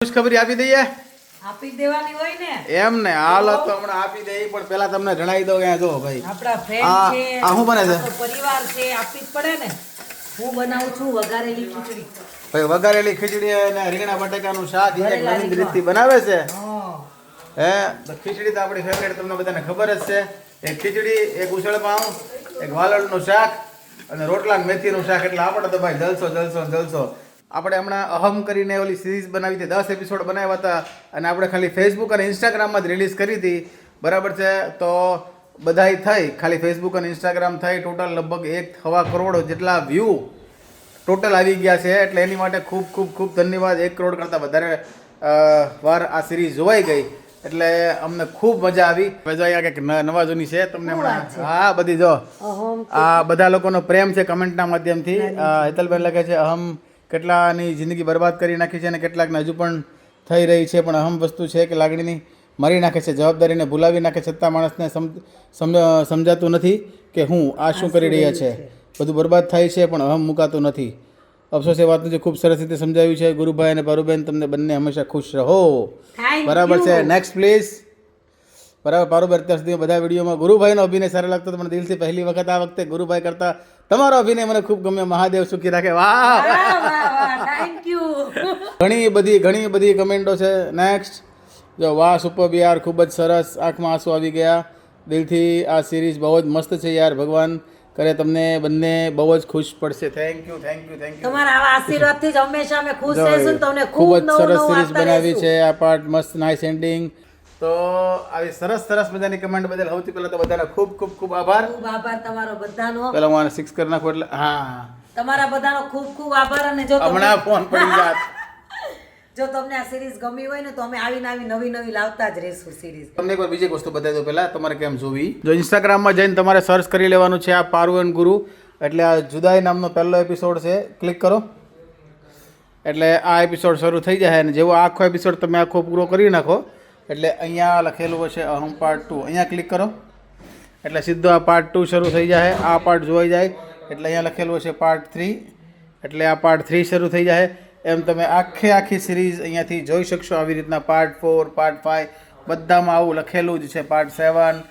ખુશખબરી આપી દઈએ. આપી દેવાની હોય ને એમ ને હાલ તો હમણાં આપી દઈએ, પણ પેલા તમને જણાવી દઉં કે જો ભાઈ આપણા ફ્રેન્ડ છે, આ શું બને છે? આપણો પરિવાર છે, આપી જ પડે ને. હું બનાવું છું વઘારેલી ખીચડી. ભાઈ વઘારેલી ખીચડી અને રીંગણા બટાકાનું શાક એક વઘારેલા નવીન રીંગણા. રીતથી બનાવે છે. હા. હે તો ખીચડી તો આપણી ફેવરેટ, તમને બધાને ખબર જ છે. એક ખીચડી, એક ઉસળ પાઉં, એક વાલળનું શાક અને રોટલા ને મેથીનું શાક. એટલે આપણે તો ભાઈ જલસો જલસો જલસો. આપણે હમણાં અહમ કરીને ઓલી સિરીઝ બનાવી હતી, 10 એપિસોડ બનાવ્યા હતા અને આપણે ખાલી ફેસબુક અને ઇન્સ્ટાગ્રામમાં જ રિલીઝ કરી હતી, બરાબર છે. તો બધાય થઈ ખાલી ફેસબુક અને ઇન્સ્ટાગ્રામ થઈ ટોટલ લગભગ 1.25 કરોડ જેટલા વ્યૂ ટોટલ આવી ગયા છે. એટલે એની માટે ખૂબ ખૂબ ખૂબ ધન્યવાદ. 1 કરોડ કરતાં વધારે વાર આ સિરીઝ જોવાઈ ગઈ, એટલે અમને ખૂબ મજા આવી. મજા અહીંયા કંઈક નવા જૂની છે તમને હમણાં. હા બધી જો આ બધા લોકોનો પ્રેમ છે કમેન્ટના માધ્યમથી. હેતલબેન લખે છે અહમ કેટલાની જિંદગી બરબાદ કરી નાખી છે અને કેટલાકને હજુ પણ થઈ રહી છે, પણ અહમ વસ્તુ છે કે લાગણીની મારી નાખે છે, જવાબદારીને ભૂલાવી નાખે, છતાં માણસને સમજાતું નથી કે હું આ શું કરી રહ્યા છે. બધું બરબાદ થાય છે પણ અહમ મુકાતું નથી. અફસોસ એ વાતનું જે ખૂબ સરસ રીતે સમજાવ્યું છે. ગુરુભાઈ અને પારુબેન તમને બંને હંમેશા ખુશ રહો. બરાબર છે. Next please. બરાબર પારુબેન, અત્યાર સુધી બધા વિડીયોમાં ગુરુભાઈનો અભિનય સારો લાગતો, મને દિલથી પહેલી વખત આ વખતે ગુરુભાઈ કરતા તમારો અભિનય મને ખૂબ ગમ્યો. મહાદેવ સુખી રાખે. વાહ, થેન્ક યુ. ઘણી બધી કમેન્ટો છે. નેક્સ્ટ જો વાહ સુપર યાર, ખૂબ જ સરસ, આંખમાં આંસુ આવી ગયા. દિલથી આ સિરીઝ બહુ જ મસ્ત છે યાર, ભગવાન કરે તમને બંને બહુ જ ખુશ પડશે. Thank you thank you thank you. તમારા આવા આશીર્વાદથી જ હંમેશા અમે ખુશ રહીશું. તમને ખૂબ ખૂબ જ સરસ નવું સિરીઝ નવું બનાવી છે. આ પાર્ટ મસ્ત, નાઇસ એન્ડિંગ. તો આવી સરસ સરસ મજાની કમેન્ટ બદલ સૌથી પહેલા તો બધાનો ખૂબ ખૂબ ખૂબ આભાર. ખૂબ આભાર તમારો બધાનો. પેલા હું આને 6 કરી નાખું એટલે હા, તમારા બધાનો ખૂબ ખૂબ આભાર. અને જો હમણાં ફોન પડી જાત. જો તમને આ સિરીઝ ગમી હોય ને તો અમે આવીને નવી નવી લાવતા જ રહીશું સિરીઝ. તમને એકવાર બીજી એક વસ્તુ બતાવી દઉં પહેલા તમારે કેમ જોવી. જો ઇન્સ્ટાગ્રામમાં જઈને તમારે સર્ચ કરી લેવાનું છે આ પારુ એન્ડ ગુરુ, એટલે આ જુદાઈ નામનો પહેલો એપિસોડ છે, ક્લિક કરો એટલે આ એપિસોડ શરૂ થઈ જાય. અને જેવો આખો એપિસોડ તમે આખો પૂરો કરી નાખો એટલે અહીંયા લખેલું હશે અહમ પાર્ટ 2, અહીંયા ક્લિક કરો એટલે સીધો આ પાર્ટ 2 શરૂ થઈ જાય. આ પાર્ટ જોઈ જાય એટલે અહીંયા લખેલું હશે પાર્ટ 3, એટલે આ પાર્ટ 3 શરૂ થઈ જાય. એમ તમે આખી સિરીઝ અહીંયાથી જોઈ શકશો. આવી રીતના પાર્ટ 4, પાર્ટ 5 બધામાં આવું લખેલું જ છે. પાર્ટ 7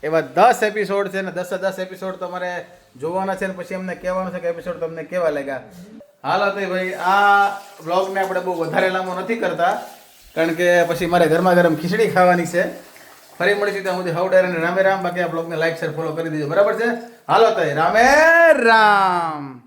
એવા 10 એપિસોડ છે ને 10 એપિસોડ તમારે જોવાના છે ને પછી અમને કહેવાનું છે કે એપિસોડ તમને કેવા લાગ્યા. હાલો તો ભાઈ આ બ્લોગને આપણે બહુ વધારે લાંબો નથી કરતા, કારણ કે પછી મારે ગરમા ગરમ ખીચડી ખાવાની છે. ફરી મળીશું ત્યાં સુધી હવડેર અને રામે રામ. બાકી આ બ્લોગને લાઈક શેર ફોલો કરી દેજો, બરાબર છે. હાલો તો રામે રામ.